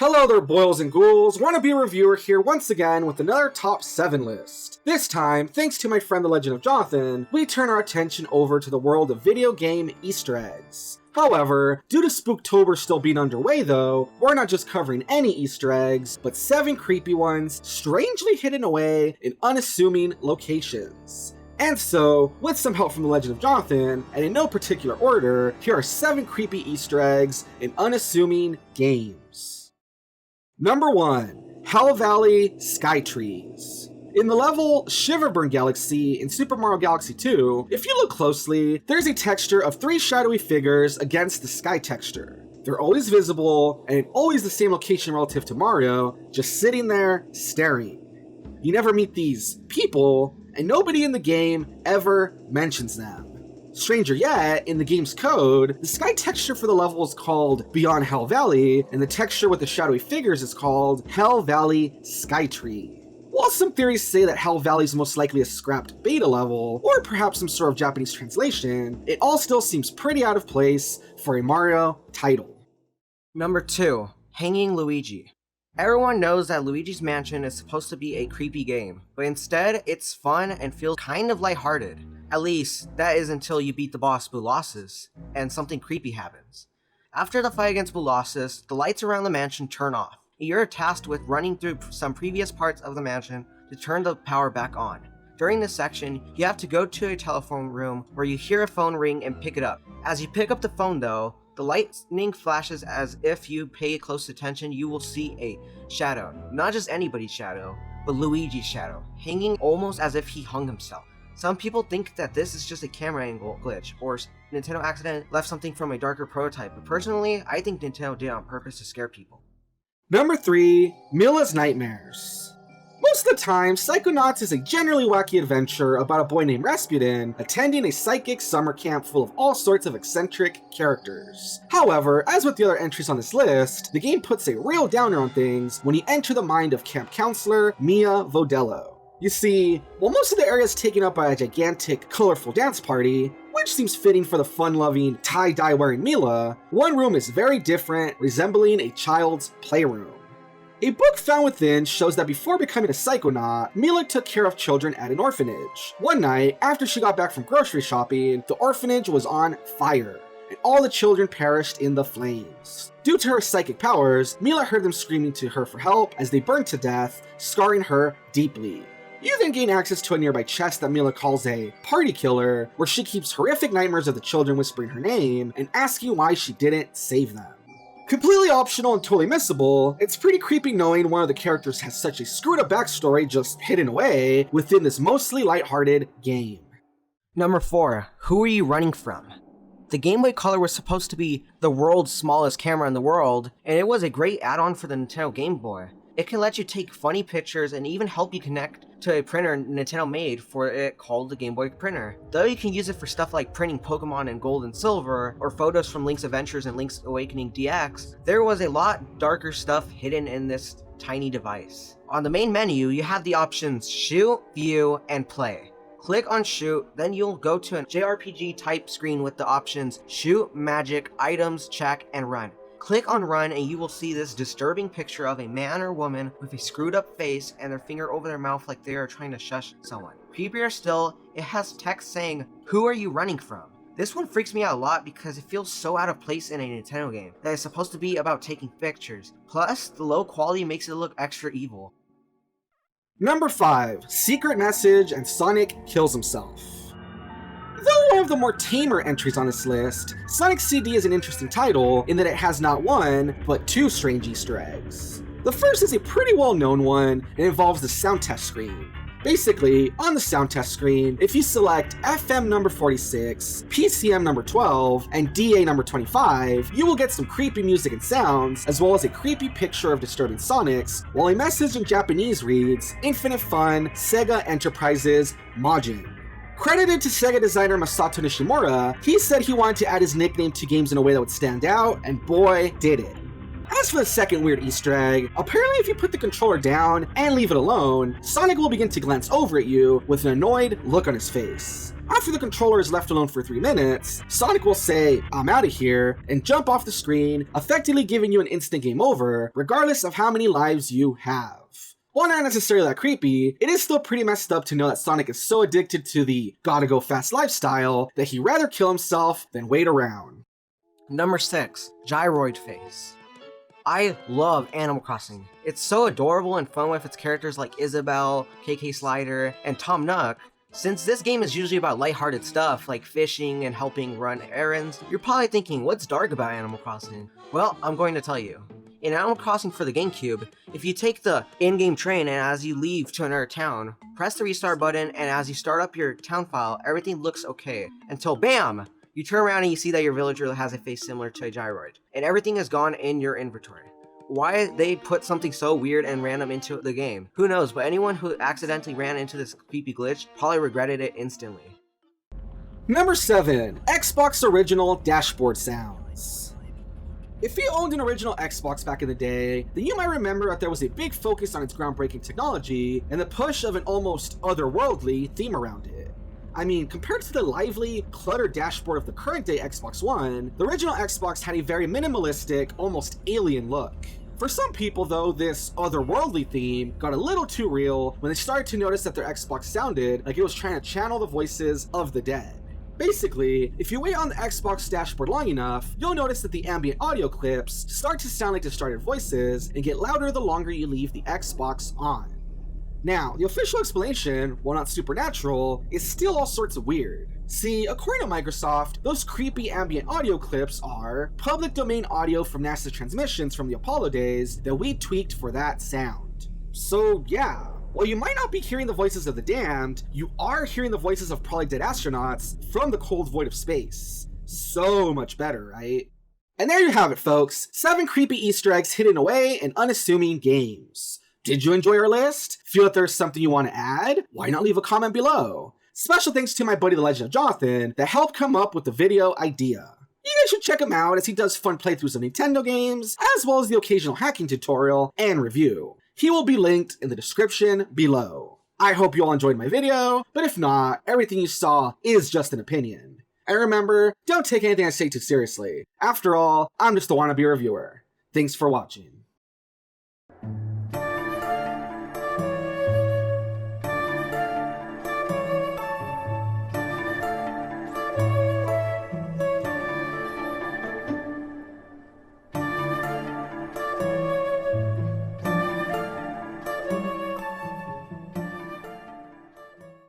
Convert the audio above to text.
Hello there, boils and ghouls. Wannabe Reviewer here once again with another top 7 list. This time, thanks to my friend TheLegendofJonathan, we turn our attention over to the world of video game Easter eggs. However, due to Spooktober still being underway though, we're not just covering any Easter eggs, but 7 creepy ones strangely hidden away in unassuming locations. And so, with some help from TheLegendofJonathan, and in no particular order, here are 7 creepy Easter eggs in unassuming games. Number 1. Hell Valley Skytrees. In the level Shiverburn Galaxy in Super Mario Galaxy 2, if you look closely, there's a texture of 3 shadowy figures against the sky texture. They're always visible, and in always the same location relative to Mario, just sitting there, staring. You never meet these people, and nobody in the game ever mentions them. Stranger yet, in the game's code, the sky texture for the level is called Beyond Hell Valley, and the texture with the shadowy figures is called Hell Valley Skytree. While some theories say that Hell Valley is most likely a scrapped beta level, or perhaps some sort of Japanese translation, it all still seems pretty out of place for a Mario title. Number 2. Hanging Luigi. Everyone knows that Luigi's Mansion is supposed to be a creepy game, but instead it's fun and feels kind of lighthearted. At least, that is until you beat the boss Boolossus, and something creepy happens. After the fight against Boolossus, the lights around the mansion turn off. You're tasked with running through some previous parts of the mansion to turn the power back on. During this section, you have to go to a telephone room where you hear a phone ring and pick it up. As you pick up the phone though, the lightning flashes. As if you pay close attention, you will see a shadow. Not just anybody's shadow, but Luigi's shadow, hanging almost as if he hung himself. Some people think that this is just a camera angle glitch, or Nintendo accidentally left something from a darker prototype, but personally, I think Nintendo did it on purpose to scare people. Number 3. Mila's Nightmares. Most of the time, Psychonauts is a generally wacky adventure about a boy named Rasputin attending a psychic summer camp full of all sorts of eccentric characters. However, as with the other entries on this list, the game puts a real downer on things when you enter the mind of camp counselor Mia Vodello. You see, while most of the area is taken up by a gigantic, colorful dance party, which seems fitting for the fun-loving, tie-dye wearing Mila, one room is very different, resembling a child's playroom. A book found within shows that before becoming a Psychonaut, Mila took care of children at an orphanage. One night, after she got back from grocery shopping, the orphanage was on fire, and all the children perished in the flames. Due to her psychic powers, Mila heard them screaming to her for help as they burned to death, scarring her deeply. You then gain access to a nearby chest that Mila calls a party killer, where she keeps horrific nightmares of the children whispering her name and asking why she didn't save them. Completely optional and totally missable, it's pretty creepy knowing one of the characters has such a screwed up backstory just hidden away within this mostly lighthearted game. Number 4. Who are you running from? The Game Boy Color was supposed to be the world's smallest camera in the world, and it was a great add-on for the Nintendo Game Boy. It can let you take funny pictures and even help you connect to a printer Nintendo made for it called the Game Boy Printer. Though you can use it for stuff like printing Pokemon in Gold and Silver, or photos from Link's Adventures and Link's Awakening DX, there was a lot darker stuff hidden in this tiny device. On the main menu, you have the options Shoot, View, and Play. Click on Shoot, then you'll go to a JRPG type screen with the options Shoot, Magic, Items, Check, and Run. Click on Run and you will see this disturbing picture of a man or woman with a screwed up face and their finger over their mouth like they are trying to shush someone. Creepier still, it has text saying, "Who are you running from?" This one freaks me out a lot because it feels so out of place in a Nintendo game that is supposed to be about taking pictures. Plus, the low quality makes it look extra evil. Number 5. Secret Message and Sonic Kills Himself. Though one of the more tamer entries on this list, Sonic CD is an interesting title in that it has not one, but 2 strange Easter eggs. The first is a pretty well-known one and involves the sound test screen. Basically, on the sound test screen, if you select FM number 46, PCM number 12, and DA number 25, you will get some creepy music and sounds, as well as a creepy picture of disturbing Sonics, while a message in Japanese reads, "Infinite Fun, Sega Enterprises, Majin." Credited to Sega designer Masato Nishimura, he said he wanted to add his nickname to games in a way that would stand out, and boy, did it. As for the second weird Easter egg, apparently if you put the controller down and leave it alone, Sonic will begin to glance over at you with an annoyed look on his face. After the controller is left alone for 3 minutes, Sonic will say, "I'm out of here," and jump off the screen, effectively giving you an instant game over, regardless of how many lives you have. While not necessarily that creepy, it is still pretty messed up to know that Sonic is so addicted to the gotta go fast lifestyle that he'd rather kill himself than wait around. Number 6, Gyroid Face. I love Animal Crossing. It's so adorable and fun with its characters like Isabelle, KK Slider, and Tom Nook. Since this game is usually about lighthearted stuff like fishing and helping run errands, you're probably thinking, what's dark about Animal Crossing? Well, I'm going to tell you. In Animal Crossing for the GameCube, if you take the in-game train and as you leave to another town, press the restart button, and as you start up your town file, everything looks okay. Until BAM! You turn around and you see that your villager has a face similar to a gyroid, and everything is gone in your inventory. Why they put something so weird and random into the game, who knows, but anyone who accidentally ran into this creepy glitch probably regretted it instantly. Number 7, Xbox Original Dashboard Sounds. If you owned an original Xbox back in the day, then you might remember that there was a big focus on its groundbreaking technology and the push of an almost otherworldly theme around it. I mean, compared to the lively, cluttered dashboard of the current-day Xbox One, the original Xbox had a very minimalistic, almost alien look. For some people, though, this otherworldly theme got a little too real when they started to notice that their Xbox sounded like it was trying to channel the voices of the dead. Basically, if you wait on the Xbox dashboard long enough, you'll notice that the ambient audio clips start to sound like distorted voices and get louder the longer you leave the Xbox on. Now, the official explanation, while not supernatural, is still all sorts of weird. See, according to Microsoft, those creepy ambient audio clips are public domain audio from NASA transmissions from the Apollo days that we tweaked for that sound. So yeah, while you might not be hearing the voices of the damned, you are hearing the voices of probably dead astronauts from the cold void of space. So much better, right? And there you have it, folks. 7 creepy Easter eggs hidden away in unassuming games. Did you enjoy our list? Feel that there's something you want to add? Why not leave a comment below? Special thanks to my buddy TheLegendofJonathan that helped come up with the video idea. You guys should check him out as he does fun playthroughs of Nintendo games, as well as the occasional hacking tutorial and review. He will be linked in the description below. I hope you all enjoyed my video, but if not, everything you saw is just an opinion. And remember, don't take anything I say too seriously. After all, I'm just a wannabe reviewer. Thanks for watching.